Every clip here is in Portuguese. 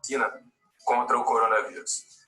vacina contra o coronavírus.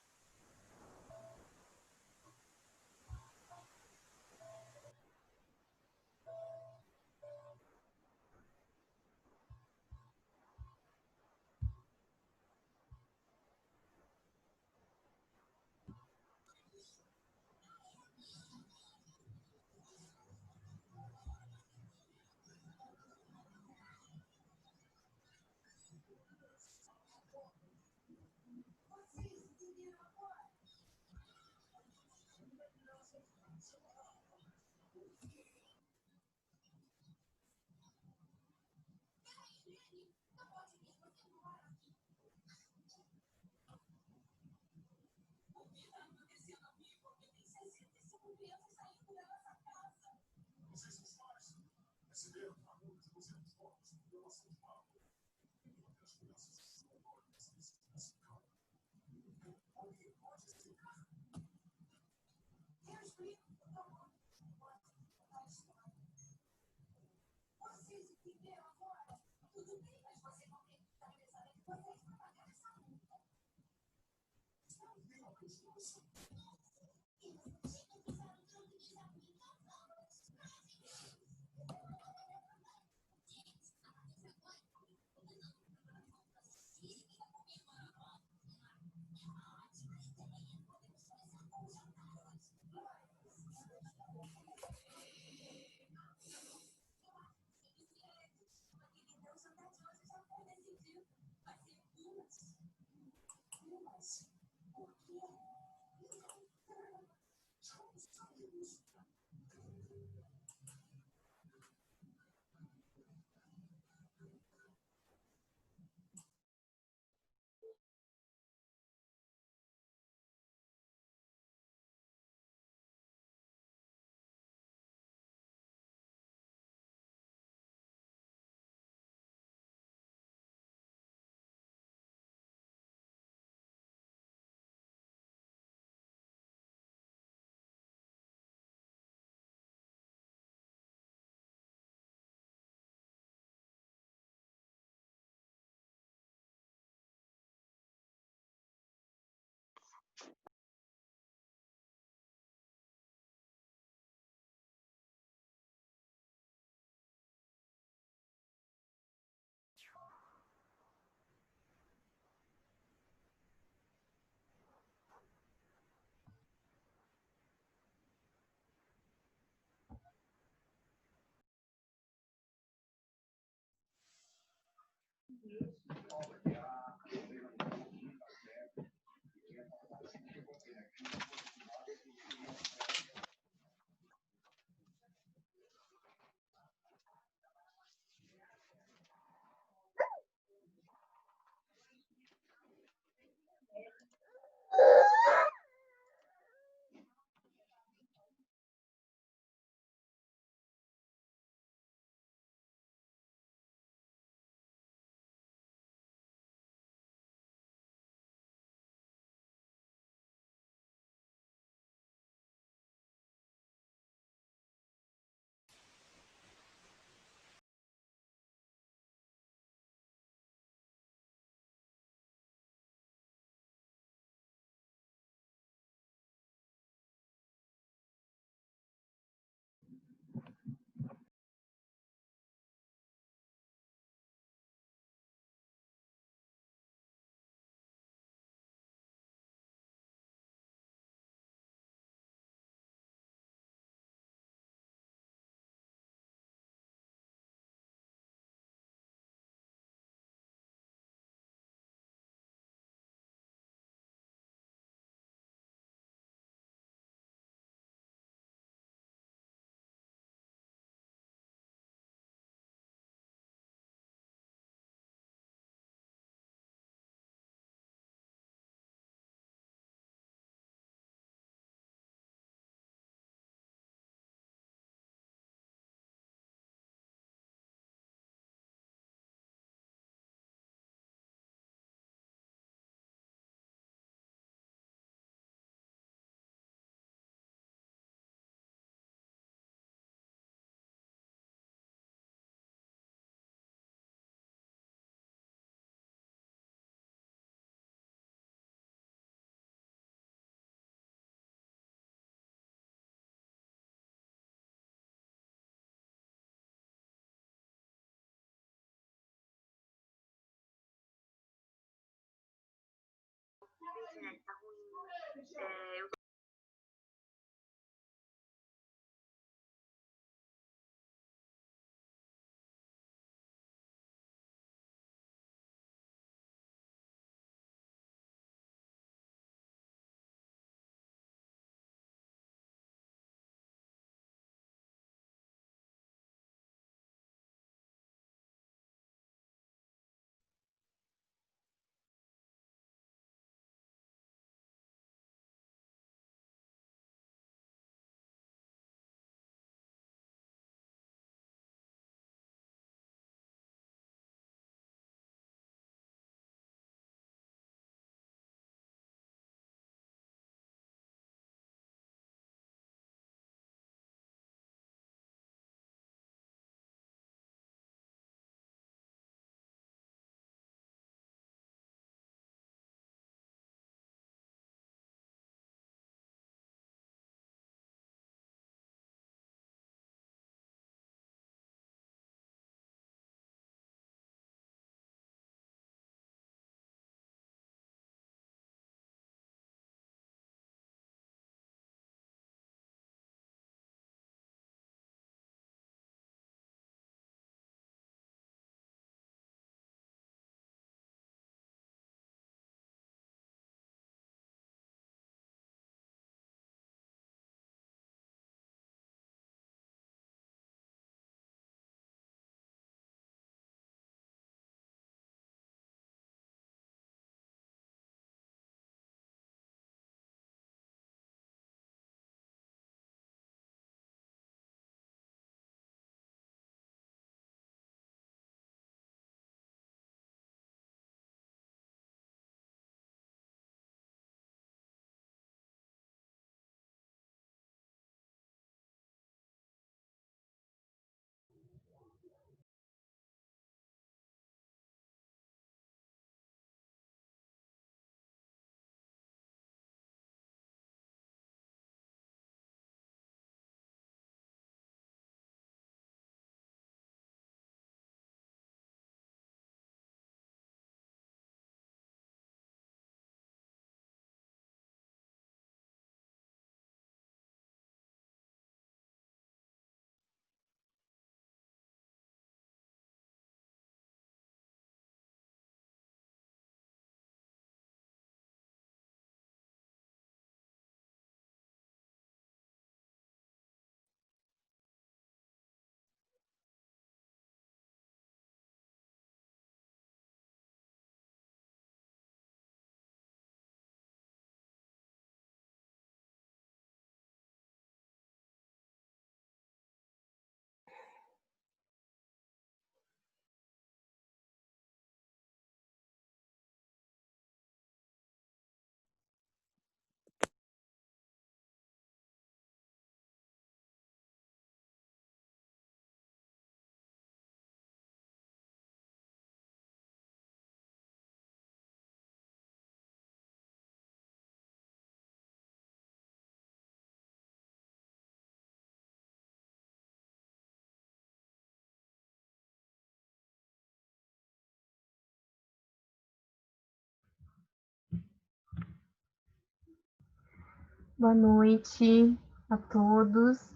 Boa noite a todos.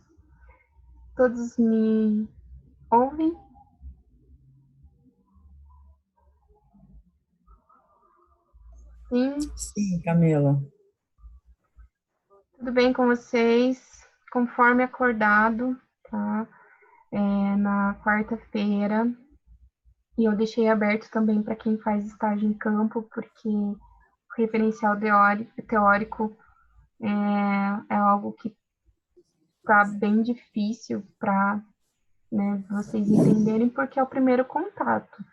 Todos me ouvem? Sim? Sim, Camila. Tudo bem com vocês? Conforme acordado, tá? Na quarta-feira. E eu deixei aberto também para quem faz estágio em campo, porque o referencial teórico é algo que está bem difícil para, né, vocês entenderem, porque é o primeiro contato.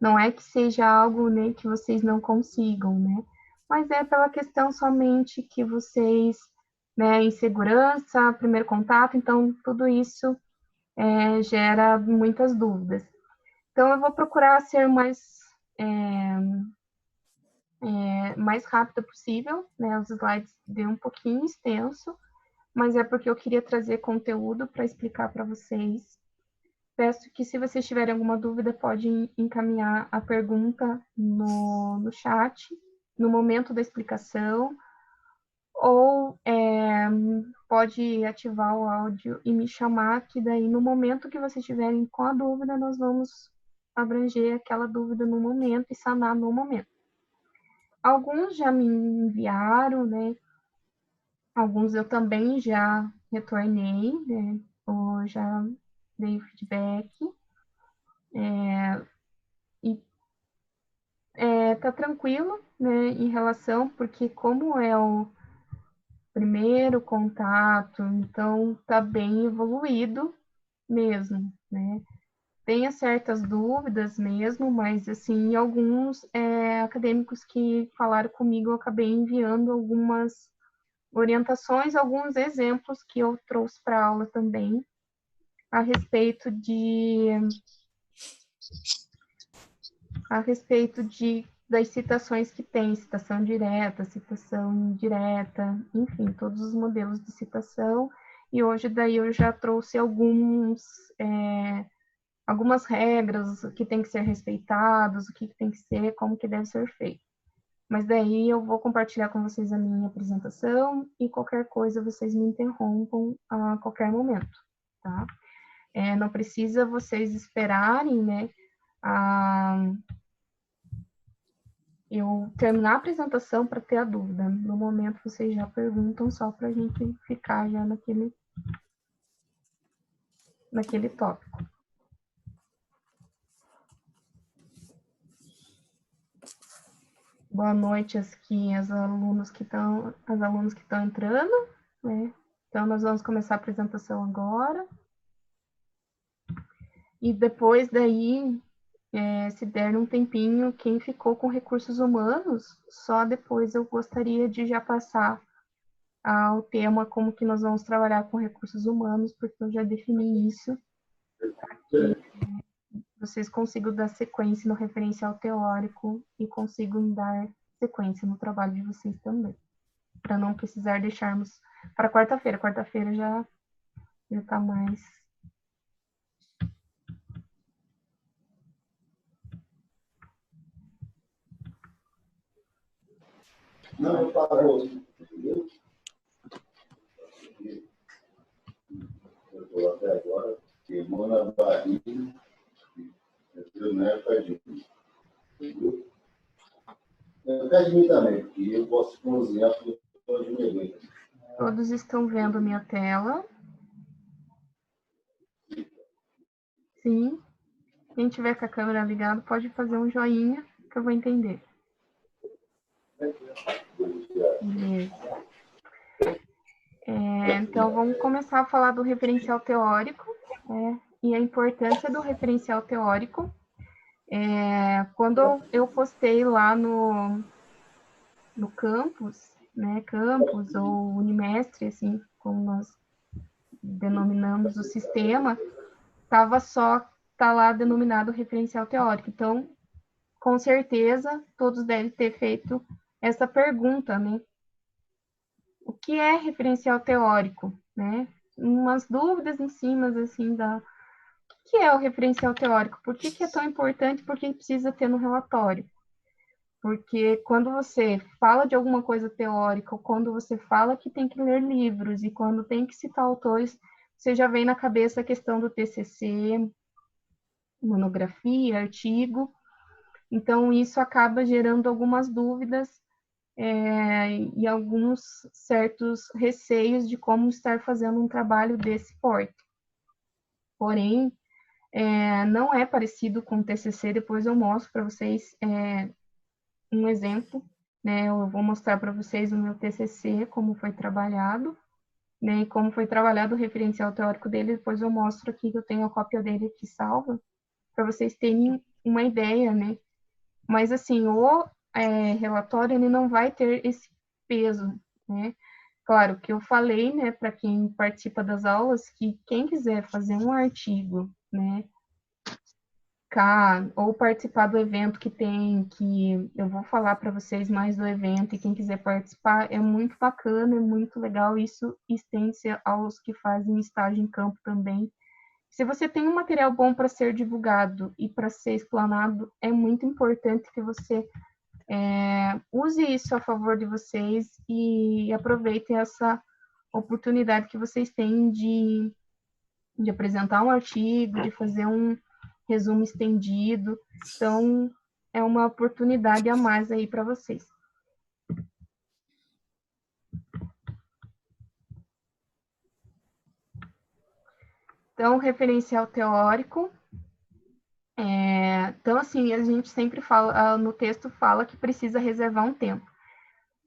Não é que seja algo, né, que vocês não consigam, né? Mas é pela questão somente que vocês, né, insegurança, primeiro contato, então tudo isso gera muitas dúvidas. Então eu vou procurar ser mais rápida possível, né? Os slides deu um pouquinho extenso, mas é porque eu queria trazer conteúdo para explicar para vocês. Peço que, se vocês tiverem alguma dúvida, pode encaminhar a pergunta no chat, no momento da explicação, ou pode ativar o áudio e me chamar, que daí, no momento que vocês estiverem com a dúvida, nós vamos abranger aquela dúvida no momento e sanar no momento. Alguns já me enviaram, né? Alguns eu também já retornei, né? Ou já dei feedback. E tá tranquilo, né, em relação, porque como é o primeiro contato, então tá bem evoluído mesmo, né? Tenha certas dúvidas mesmo, mas assim, alguns acadêmicos que falaram comigo, eu acabei enviando algumas orientações, alguns exemplos que eu trouxe para a aula também, a respeito das citações que tem, citação direta, citação indireta, enfim, todos os modelos de citação. E hoje daí eu já trouxe algumas regras, o que tem que ser respeitados, o que tem que ser, como que deve ser feito. Mas daí eu vou compartilhar com vocês a minha apresentação e qualquer coisa vocês me interrompam a qualquer momento, tá? Não precisa vocês esperarem, né, eu terminar a apresentação para ter a dúvida. No momento, vocês já perguntam só para a gente ficar já naquele tópico. Boa noite as alunos que estão entrando, né? Então, nós vamos começar a apresentação agora. E depois daí, se der um tempinho, quem ficou com recursos humanos, só depois eu gostaria de já passar ao tema como que nós vamos trabalhar com recursos humanos, porque eu já defini isso, que vocês consigam dar sequência no referencial teórico e consigam dar sequência no trabalho de vocês também, para não precisar deixarmos para quarta-feira. Quarta-feira já está mais. Não, parou. Eu estou até agora queimando a barriga. Eu não é perto de mim. É perto de mim também, porque eu posso cozinhar porque eu de mergulho. Todos estão vendo minha tela? Sim. Quem tiver com a câmera ligada pode fazer um joinha que eu vou entender. Beleza. Então, vamos começar a falar do referencial teórico, e a importância do referencial teórico. Quando eu postei lá no campus, né, campus ou Unimestre, assim, como nós denominamos o sistema, tá lá denominado referencial teórico. Então, com certeza, todos devem ter feito essa pergunta, né? O que é referencial teórico, né? Umas dúvidas em cima, assim, o que é o referencial teórico? Por que é tão importante? Por que precisa ter no relatório? Porque quando você fala de alguma coisa teórica, ou quando você fala que tem que ler livros, e quando tem que citar autores, você já vem na cabeça a questão do TCC, monografia, artigo. Então, isso acaba gerando algumas dúvidas e alguns certos receios de como estar fazendo um trabalho desse porte. Porém, não é parecido com o TCC, depois eu mostro para vocês um exemplo, né? Eu vou mostrar para vocês o meu TCC, como foi trabalhado, né? E como foi trabalhado o referencial teórico dele, depois eu mostro aqui que eu tenho a cópia dele aqui salva, para vocês terem uma ideia, né? Mas, assim, o relatório, ele não vai ter esse peso, né? Claro que eu falei, né, para quem participa das aulas, que quem quiser fazer um artigo, né, ou participar do evento que tem, que eu vou falar para vocês mais do evento, e quem quiser participar, é muito bacana, é muito legal, isso estende-se aos que fazem estágio em campo também. Se você tem um material bom para ser divulgado e para ser explanado, é muito importante que você use isso a favor de vocês e aproveitem essa oportunidade que vocês têm de apresentar um artigo, de fazer um resumo estendido. Então, é uma oportunidade a mais aí para vocês. Então, referencial teórico. Então, assim, a gente sempre fala, no texto fala que precisa reservar um tempo.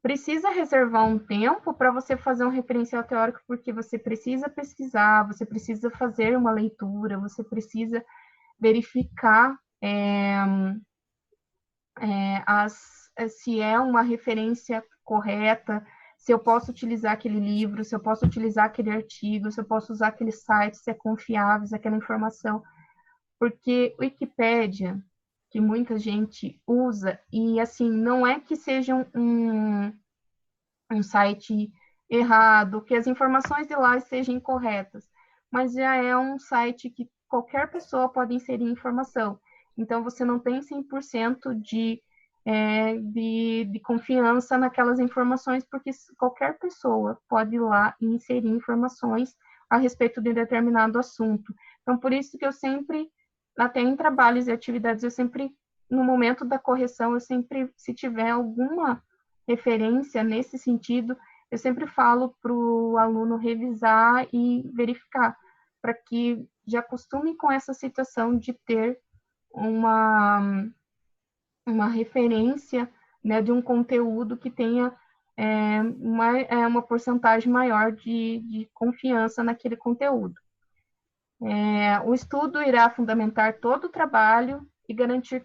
Precisa reservar um tempo para você fazer um referencial teórico, porque você precisa pesquisar, você precisa fazer uma leitura, você precisa verificar se é uma referência correta, se eu posso utilizar aquele livro, se eu posso utilizar aquele artigo, se eu posso usar aquele site, se é confiável, se aquela informação. Porque o Wikipédia, que muita gente usa, e assim, não é que seja um site errado, que as informações de lá sejam incorretas, mas já é um site que qualquer pessoa pode inserir informação. Então, você não tem 100% de confiança naquelas informações, porque qualquer pessoa pode ir lá e inserir informações a respeito de um determinado assunto. Então, por isso que eu sempre, até em trabalhos e atividades, eu sempre, no momento da correção, eu sempre, se tiver alguma referência nesse sentido, eu sempre falo para o aluno revisar e verificar, para que já acostume com essa situação de ter uma referência, né, de um conteúdo que tenha uma porcentagem maior de confiança naquele conteúdo. O estudo irá fundamentar todo o trabalho e garantir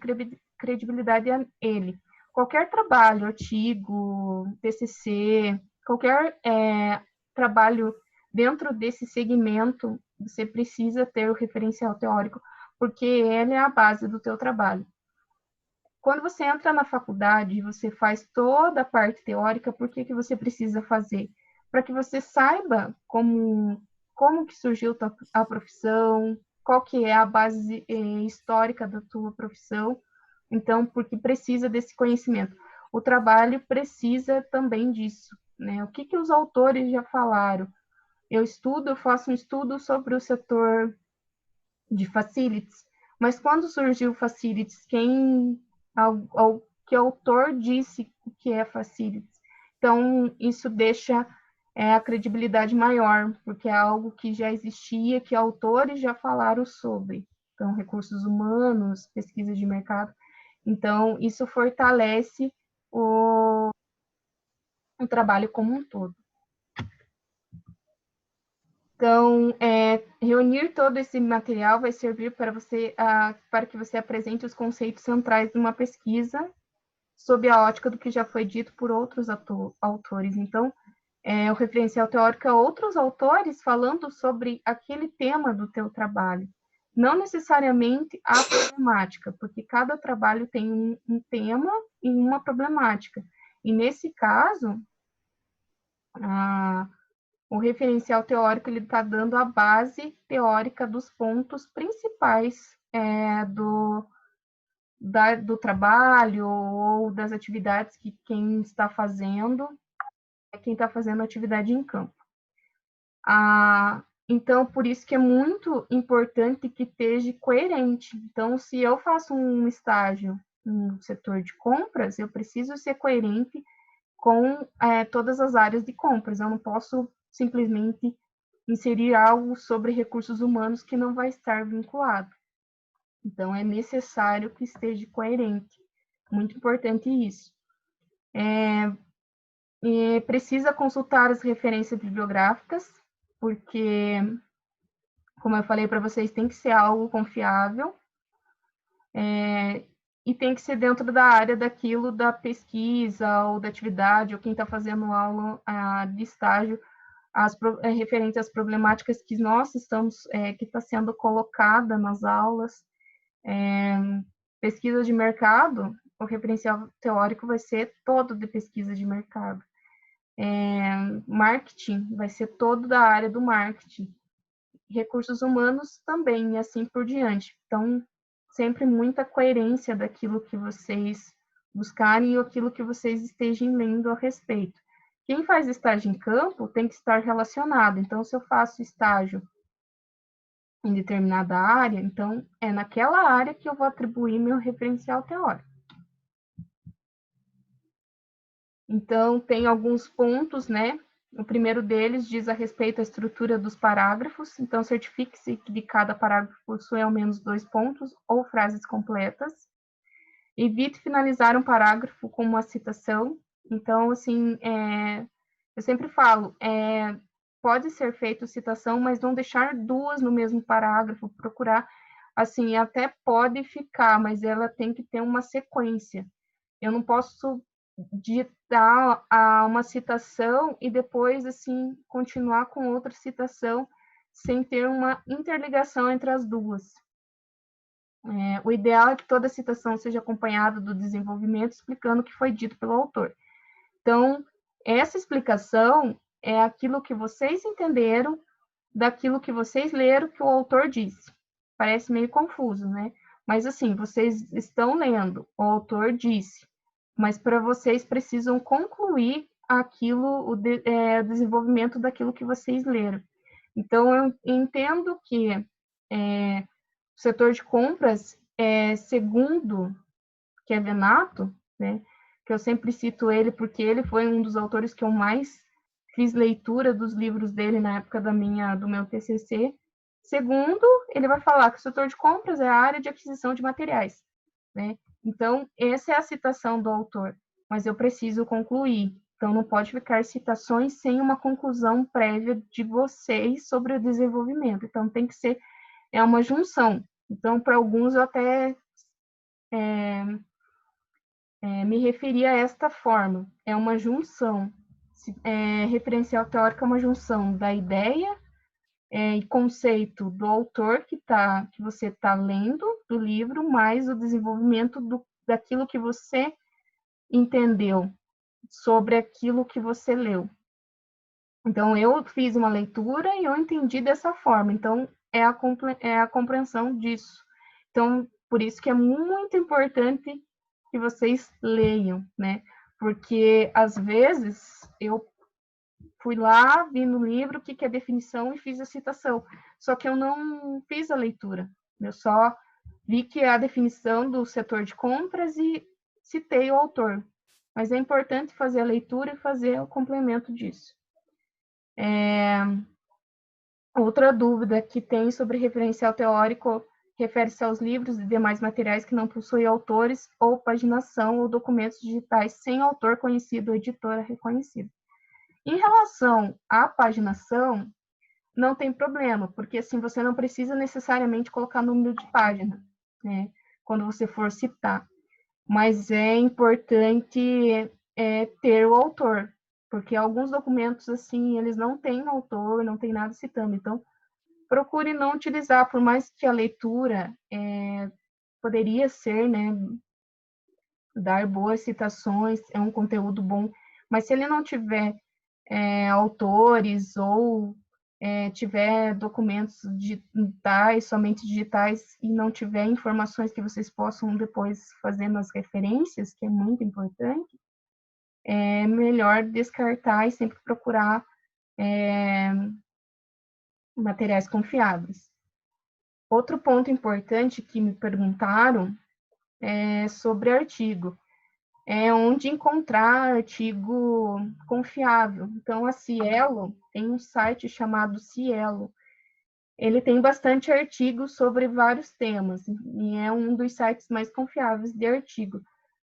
credibilidade a ele. Qualquer trabalho, artigo, TCC, qualquer trabalho dentro desse segmento, você precisa ter o referencial teórico, porque ele é a base do teu trabalho. Quando você entra na faculdade, você faz toda a parte teórica, por que você precisa fazer? Para que você saiba como que surgiu a profissão, qual que é a base histórica da tua profissão. Então, porque precisa desse conhecimento. O trabalho precisa também disso, né? O que os autores já falaram? Eu faço um estudo sobre o setor de facilities, mas quando surgiu facilities, que autor disse o que é facilities? Então, isso deixa a credibilidade maior, porque é algo que já existia, que autores já falaram sobre. Então, recursos humanos, pesquisa de mercado. Então, isso fortalece o trabalho como um todo. Então, reunir todo esse material vai servir para que você apresente os conceitos centrais de uma pesquisa sob a ótica do que já foi dito por outros autores. Então, o referencial teórico é outros autores falando sobre aquele tema do teu trabalho, não necessariamente a problemática, porque cada trabalho tem um tema e uma problemática. E, nesse caso, o referencial teórico ele está dando a base teórica dos pontos principais do trabalho ou das atividades que quem está fazendo é quem está fazendo atividade em campo. Então, por isso que é muito importante que esteja coerente. Então, se eu faço um estágio no setor de compras, eu preciso ser coerente com todas as áreas de compras. Eu não posso simplesmente inserir algo sobre recursos humanos que não vai estar vinculado. Então, é necessário que esteja coerente. Muito importante isso. Precisa consultar as referências bibliográficas, porque, como eu falei para vocês, tem que ser algo confiável, e tem que ser dentro da área daquilo da pesquisa ou da atividade, ou quem está fazendo aula de estágio, referente às problemáticas que nós estamos, que está sendo colocada nas aulas. Pesquisa de mercado, o referencial teórico vai ser todo de pesquisa de mercado. Marketing vai ser todo da área do marketing. Recursos humanos também, e assim por diante. Então, sempre muita coerência daquilo que vocês buscarem e aquilo que vocês estejam lendo a respeito. Quem faz estágio em campo tem que estar relacionado. Então, se eu faço estágio em determinada área, então é naquela área que eu vou atribuir meu referencial teórico. Então, tem alguns pontos, né? O primeiro deles diz a respeito à estrutura dos parágrafos. Então, certifique-se que de cada parágrafo possui ao menos 2 pontos ou frases completas. Evite finalizar um parágrafo com uma citação. Então, assim, eu sempre falo, pode ser feito citação, mas não deixar 2 no mesmo parágrafo, procurar, assim, até pode ficar, mas ela tem que ter uma sequência. Eu não posso digitar uma citação e depois, assim, continuar com outra citação sem ter uma interligação entre as duas. O ideal é que toda citação seja acompanhada do desenvolvimento explicando o que foi dito pelo autor. Então, essa explicação é aquilo que vocês entenderam daquilo que vocês leram que o autor disse. Parece meio confuso, né? Mas, assim, vocês estão lendo, o autor disse, mas para vocês precisam concluir aquilo, o desenvolvimento daquilo que vocês leram. Então, eu entendo que o setor de compras, segundo Kevenato, né, que eu sempre cito ele porque ele foi um dos autores que eu mais fiz leitura dos livros dele na época do meu TCC. Segundo, ele vai falar que o setor de compras é a área de aquisição de materiais, né? Então, essa é a citação do autor, mas eu preciso concluir. Então, não pode ficar citações sem uma conclusão prévia de vocês sobre o desenvolvimento. Então, tem que ser uma junção. Então, para alguns, eu até me referi a esta forma. É uma junção. Referencial teórico é uma junção da ideia e conceito do autor que você está lendo do livro, mais o desenvolvimento daquilo que você entendeu sobre aquilo que você leu. Então, eu fiz uma leitura e eu entendi dessa forma. Então, é a compreensão disso. Então, por isso que é muito importante que vocês leiam, né? Porque, às vezes, eu fui lá, vi no livro o que é definição e fiz a citação. Só que eu não fiz a leitura. Eu só vi que é a definição do setor de compras e citei o autor. Mas é importante fazer a leitura e fazer o complemento disso. Outra dúvida que tem sobre referencial teórico refere-se aos livros e demais materiais que não possuem autores ou paginação ou documentos digitais sem autor conhecido ou editora reconhecida. Em relação à paginação, não tem problema, porque assim você não precisa necessariamente colocar número de página, né, quando você for citar. Mas é importante ter o autor, porque alguns documentos, assim, eles não têm autor, não tem nada citando. Então, procure não utilizar, por mais que a leitura poderia ser, né, dar boas citações, é um conteúdo bom, mas se ele não tiver autores ou tiver documentos digitais, somente digitais, e não tiver informações que vocês possam depois fazer nas referências, que é muito importante, é melhor descartar e sempre procurar materiais confiáveis. Outro ponto importante que me perguntaram é sobre artigo. É onde encontrar artigo confiável. Então, a Cielo tem um site chamado Cielo. Ele tem bastante artigos sobre vários temas, e é um dos sites mais confiáveis de artigo,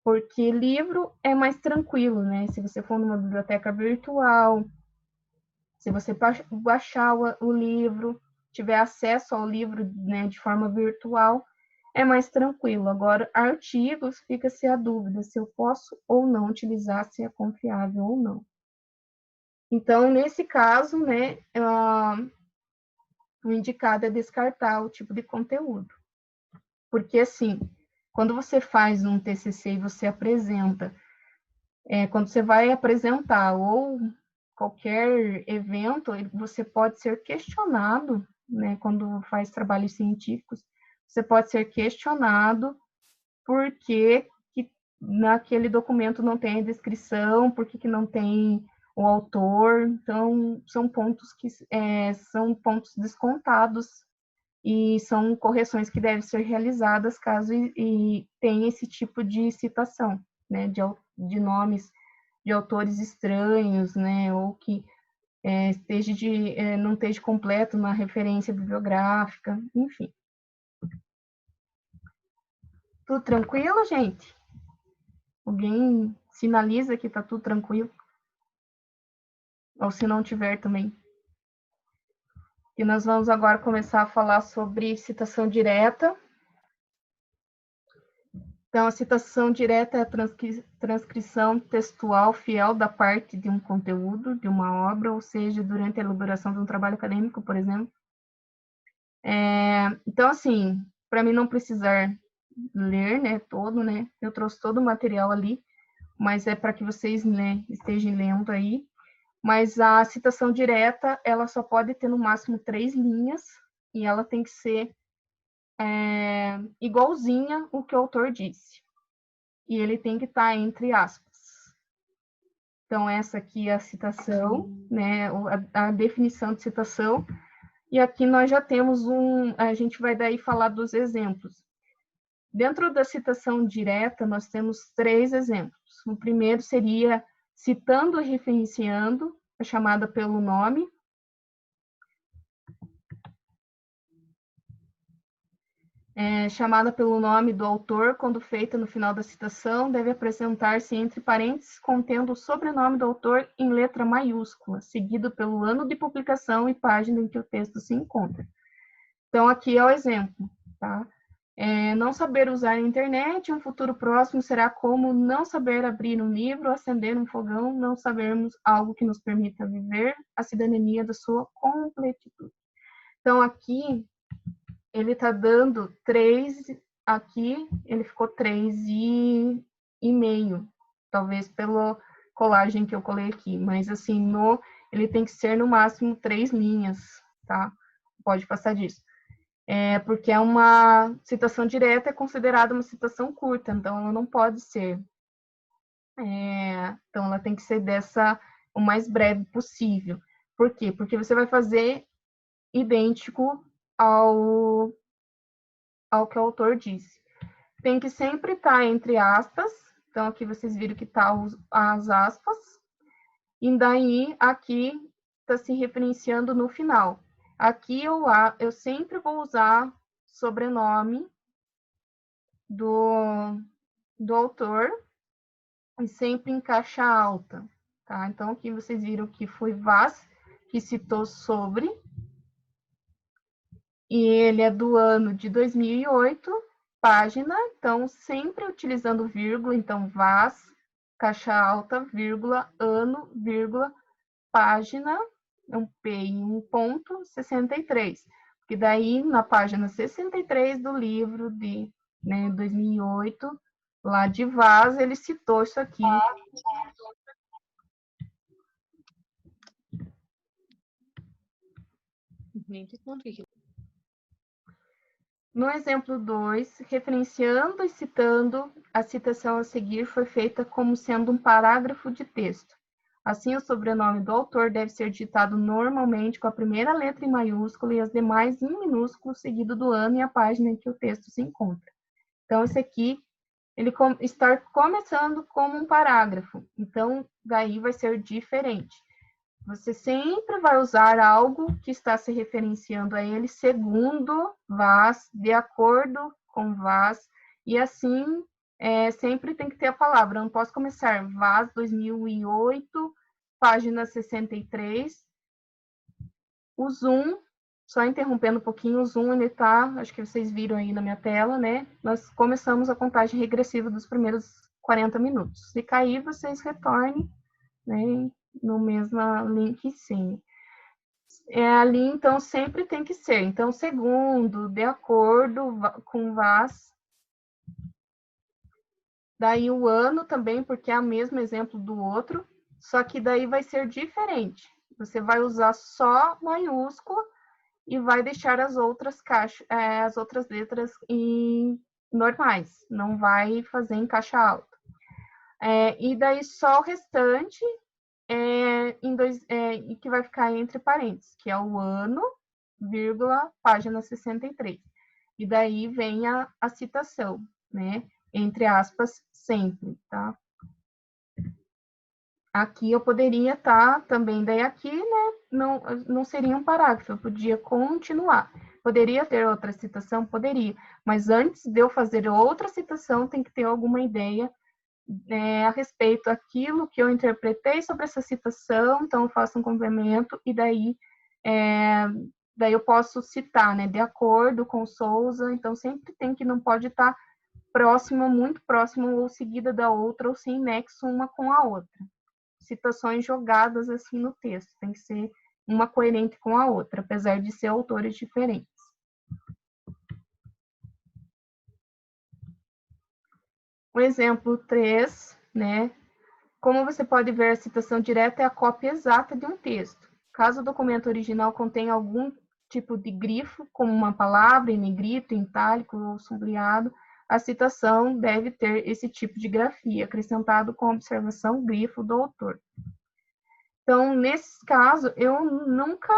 porque livro é mais tranquilo, né? Se você for numa biblioteca virtual, se você baixar o livro, tiver acesso ao livro, né, de forma virtual, é mais tranquilo. Agora, artigos, fica-se a dúvida se eu posso ou não utilizar, se é confiável ou não. Então, nesse caso, né, o indicado é descartar o tipo de conteúdo. Porque, assim, quando você faz um TCC e você apresenta, quando você vai apresentar ou qualquer evento, você pode ser questionado, né, quando faz trabalhos científicos, você pode ser questionado por que naquele documento não tem a descrição, por que não tem o autor. Então, são pontos que são pontos descontados e são correções que devem ser realizadas caso tenha esse tipo de citação, né, de nomes de autores estranhos, né, ou que não esteja completo na referência bibliográfica, enfim. Tudo tranquilo, gente? Alguém sinaliza que está tudo tranquilo? Ou se não tiver também. E nós vamos agora começar a falar sobre citação direta. Então, a citação direta é a transcrição textual fiel da parte de um conteúdo, de uma obra, ou seja, durante a elaboração de um trabalho acadêmico, por exemplo. Então, assim, para mim não precisar ler, né, todo, né, eu trouxe todo o material ali, mas é para que vocês, né, estejam lendo aí. Mas a citação direta, ela só pode ter no máximo 3 linhas, e ela tem que ser igualzinha o que o autor disse. E ele tem que estar entre aspas. Então, essa aqui é a citação, né, a definição de citação, e aqui nós já temos a gente vai daí falar dos exemplos. Dentro da citação direta, nós temos 3 exemplos. O primeiro seria citando e referenciando, a chamada pelo nome. Chamada pelo nome do autor, quando feita no final da citação, deve apresentar-se entre parênteses, contendo o sobrenome do autor em letra maiúscula, seguido pelo ano de publicação e página em que o texto se encontra. Então, aqui é o exemplo, tá? Não saber usar a internet, um futuro próximo será como não saber abrir um livro, acender um fogão, não sabermos algo que nos permita viver a cidadania da sua completitude. Então, aqui, ele está dando 3, aqui ele ficou 3,5, talvez pela colagem que eu colei aqui, mas assim, ele tem que ser no máximo 3 linhas, tá? Pode passar disso. Porque é uma citação direta, é considerada uma citação curta, então ela não pode ser. Então ela tem que ser o mais breve possível. Por quê? Porque você vai fazer idêntico ao que o autor disse. Tem que sempre estar entre aspas, então aqui vocês viram que está as aspas, e daí aqui está se referenciando no final. Aqui eu sempre vou usar sobrenome do autor e sempre em caixa alta, tá? Então aqui vocês viram que foi Vaz que citou sobre, e ele é do ano de 2008, página, então sempre utilizando vírgula, então Vaz, caixa alta, vírgula, ano, vírgula, página, um P em 1,63, porque daí na página 63 do livro de 2008, lá de Vaz, ele citou isso aqui. Nem te conto o que No exemplo 2, referenciando e citando, a citação a seguir foi feita como sendo um parágrafo de texto. Assim, o sobrenome do autor deve ser ditado normalmente com a primeira letra em maiúsculo e as demais em minúsculo, seguido do ano e a página em que o texto se encontra. Então, esse aqui, ele está começando como um parágrafo. Então, daí vai ser diferente. Você sempre vai usar algo que está se referenciando a ele segundo Vaz, de acordo com Vaz, e assim sempre tem que ter a palavra. Eu não posso começar Vaz 2008, página 63. O zoom, só interrompendo um pouquinho, o zoom ele tá, acho que vocês viram aí na minha tela, né? Nós começamos a contagem regressiva dos primeiros 40 minutos. Se cair, vocês retornem, né? No mesmo link, sim. Ali, então, sempre tem que ser. Então, segundo, de acordo com Vaz. Daí o ano também, porque é o mesmo exemplo do outro, só que daí vai ser diferente. Você vai usar só maiúscula e vai deixar as outras as outras letras normais. Não vai fazer em caixa alta. E daí só o restante que vai ficar entre parênteses, que é o ano, vírgula, página 63. E daí vem a citação, né? Entre aspas, sempre, tá? Aqui eu poderia estar também, daí aqui, né? Não seria um parágrafo, eu podia continuar. Poderia ter outra citação? Poderia. Mas antes de eu fazer outra citação, tem que ter alguma ideia a respeito daquilo que eu interpretei sobre essa citação, então eu faço um complemento, e daí eu posso citar, né, de acordo com Souza, então sempre tem que, não pode estar próxima, muito próximo, ou seguida da outra, ou sem nexo uma com a outra. Citações jogadas assim no texto, tem que ser uma coerente com a outra, apesar de ser autores diferentes. O exemplo 3, né? Como você pode ver, a citação direta é a cópia exata de um texto. Caso o documento original contenha algum tipo de grifo, como uma palavra em negrito, em itálico ou sublinhado, a citação deve ter esse tipo de grafia, acrescentado com a observação grifo do autor. Então, nesse caso, eu nunca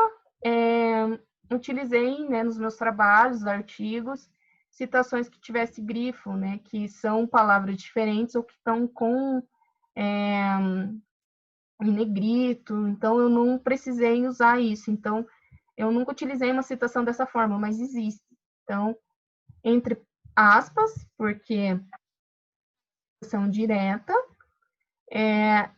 utilizei, né, nos meus trabalhos, artigos, citações que tivesse grifo, né, que são palavras diferentes ou que estão com em negrito, então eu não precisei usar isso. Então, eu nunca utilizei uma citação dessa forma, mas existe. Então, entre aspas, porque citação direta,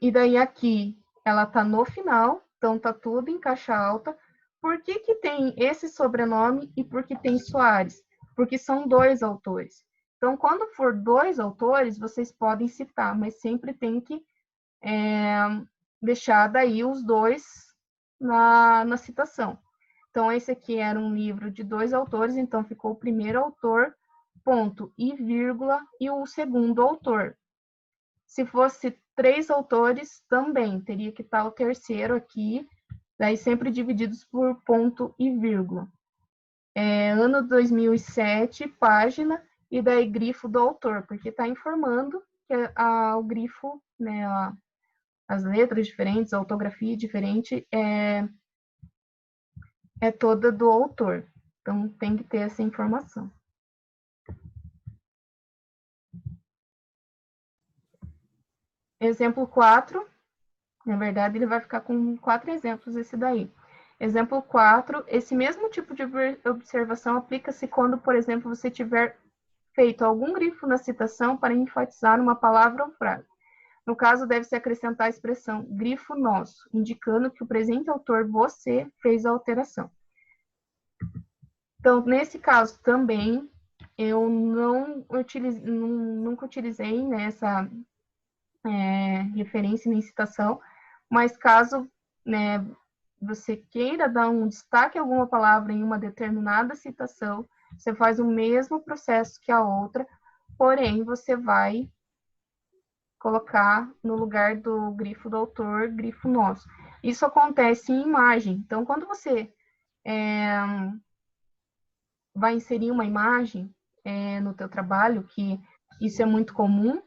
e daí aqui ela está no final, então está tudo em caixa alta. Por que que tem esse sobrenome e por que tem Soares? Porque são dois autores. Então, quando for dois autores, vocês podem citar, mas sempre tem que deixar daí os dois na citação. Então, esse aqui era um livro de dois autores, então ficou o primeiro autor, ponto e vírgula, e o segundo autor. Se fosse 3 autores, também teria que estar o terceiro aqui, daí sempre divididos por ponto e vírgula. Ano 2007, página, e daí grifo do autor, porque está informando que o grifo, né, as letras diferentes, a ortografia diferente, é toda do autor. Então, tem que ter essa informação. Exemplo 4, na verdade, ele vai ficar com 4 exemplos esse daí. Exemplo 4, esse mesmo tipo de observação aplica-se quando, por exemplo, você tiver feito algum grifo na citação para enfatizar uma palavra ou frase. No caso, deve-se acrescentar a expressão grifo nosso, indicando que o presente autor, você, fez a alteração. Então, nesse caso também, eu nunca utilizei nessa referência nem citação, mas caso, né, você queira dar um destaque a alguma palavra em uma determinada citação, você faz o mesmo processo que a outra, porém, você vai colocar no lugar do grifo do autor, grifo nosso. Isso acontece em imagem. Então, quando você vai inserir uma imagem no teu trabalho, que isso é muito comum,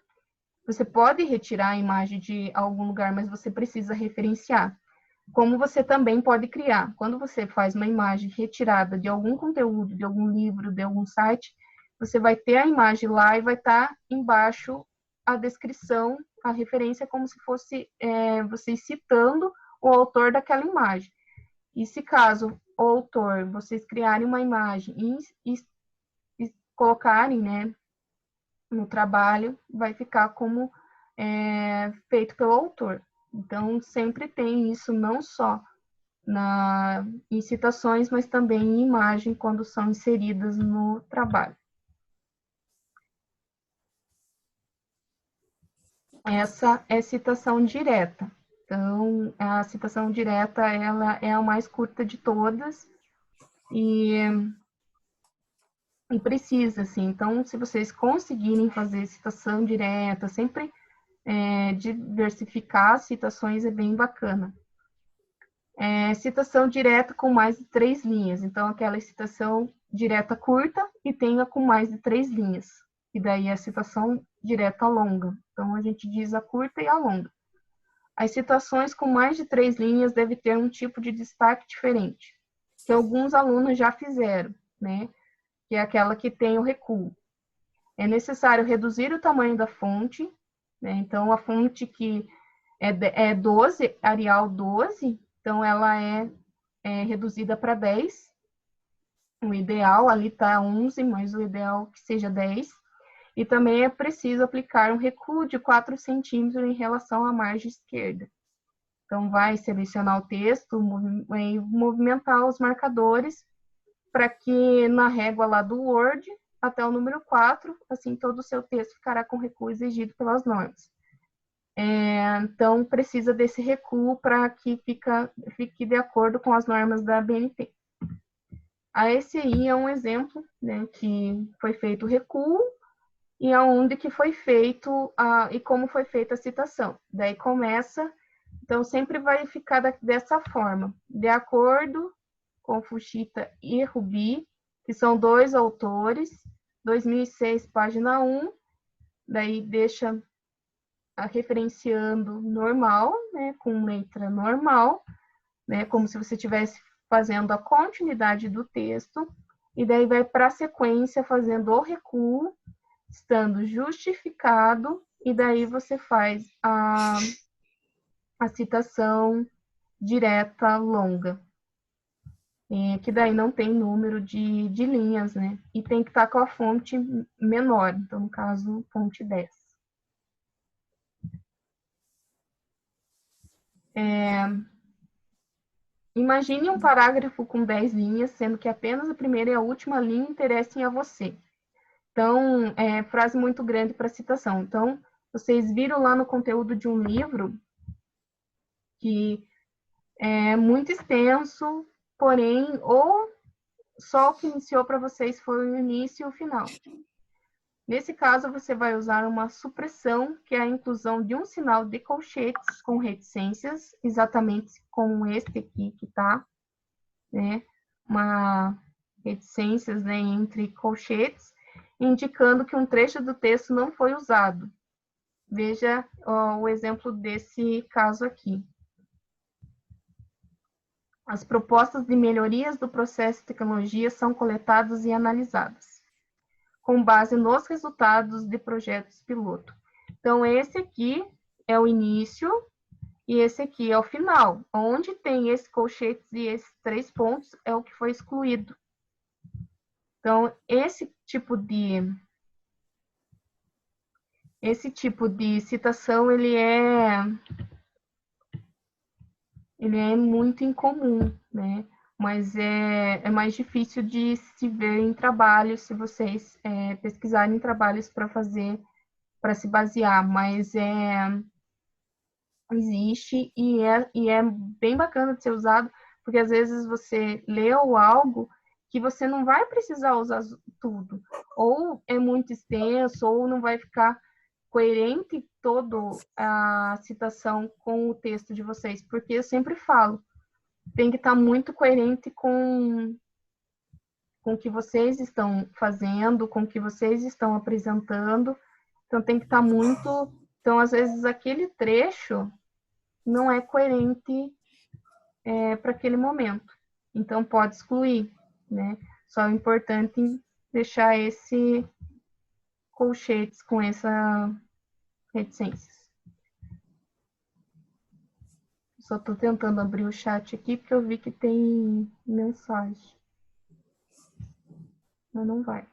você pode retirar a imagem de algum lugar, mas você precisa referenciar. Como você também pode criar. Quando você faz uma imagem retirada de algum conteúdo, de algum livro, de algum site, você vai ter a imagem lá e vai estar embaixo a descrição, a referência, como se fosse vocês citando o autor daquela imagem. E se caso o autor, vocês criarem uma imagem e colocarem, né, no trabalho, vai ficar como feito pelo autor. Então, sempre tem isso, não só em citações, mas também em imagem, quando são inseridas no trabalho. Essa é citação direta. Então, a citação direta, ela é a mais curta de todas e precisa, assim. Então, se vocês conseguirem fazer citação direta, sempre diversificar as citações é bem bacana. Citação direta com mais de 3 linhas. Então, aquela citação direta curta e tenha com mais de 3 linhas. E daí a citação direta longa. Então, a gente diz a curta e a longa. As citações com mais de 3 linhas devem ter um tipo de destaque diferente, que alguns alunos já fizeram, né? Que é aquela que tem o recuo. É necessário reduzir o tamanho da fonte, né? Então, a fonte que é 12, Arial 12, então ela é reduzida para 10. O ideal, ali está 11, mas o ideal que seja 10. E também é preciso aplicar um recuo de 4 centímetros em relação à margem esquerda. Então, vai selecionar o texto e movimentar os marcadores para que na régua lá do Word, até o número 4, assim, todo o seu texto ficará com recuo exigido pelas normas. Então, precisa desse recuo para que fique de acordo com as normas da BNT. Esse aí é um exemplo, né, que foi feito o recuo e aonde que foi feito e como foi feita a citação. Daí começa, então sempre vai ficar dessa forma, de acordo com Fuchita e Rubi, que são 2 autores, 2006, página 1, daí deixa referenciando normal, né, com letra normal, né, como se você estivesse fazendo a continuidade do texto, e daí vai para a sequência fazendo o recuo, estando justificado, e daí você faz a citação direta longa, que daí não tem número de linhas, né, e tem que estar com a fonte menor, então, no caso, fonte 10. Imagine um parágrafo com 10 linhas, sendo que apenas a primeira e a última linha interessem a você. Então, frase muito grande para citação. Então, vocês viram lá no conteúdo de um livro que é muito extenso, porém, ou só o que iniciou para vocês foi o início e o final. Nesse caso, você vai usar uma supressão, que é a inclusão de um sinal de colchetes com reticências, exatamente como este aqui que está, né? Uma reticências, né, entre colchetes, indicando que um trecho do texto não foi usado. Veja o exemplo desse caso aqui. As propostas de melhorias do processo de tecnologia são coletadas e analisadas, com base nos resultados de projetos piloto. Então, esse aqui é o início e esse aqui é o final. Onde tem esses colchetes e esses 3 pontos é o que foi excluído. Então, esse tipo de citação, ele é muito incomum, né? Mas é mais difícil de se ver em trabalhos, se vocês pesquisarem trabalhos para se basear, mas existe e é bem bacana de ser usado, porque às vezes você leu algo que você não vai precisar usar tudo, ou é muito extenso, ou não vai ficar coerente toda a citação com o texto de vocês, porque eu sempre falo, tem que estar muito coerente com o que vocês estão fazendo, com o que vocês estão apresentando. Então, tem que estar muito... Então, às vezes, aquele trecho não é coerente para aquele momento. Então, pode excluir, né? Só é importante deixar esse colchetes com essa reticências. Só estou tentando abrir o chat aqui, porque eu vi que tem mensagem. Mas não vai.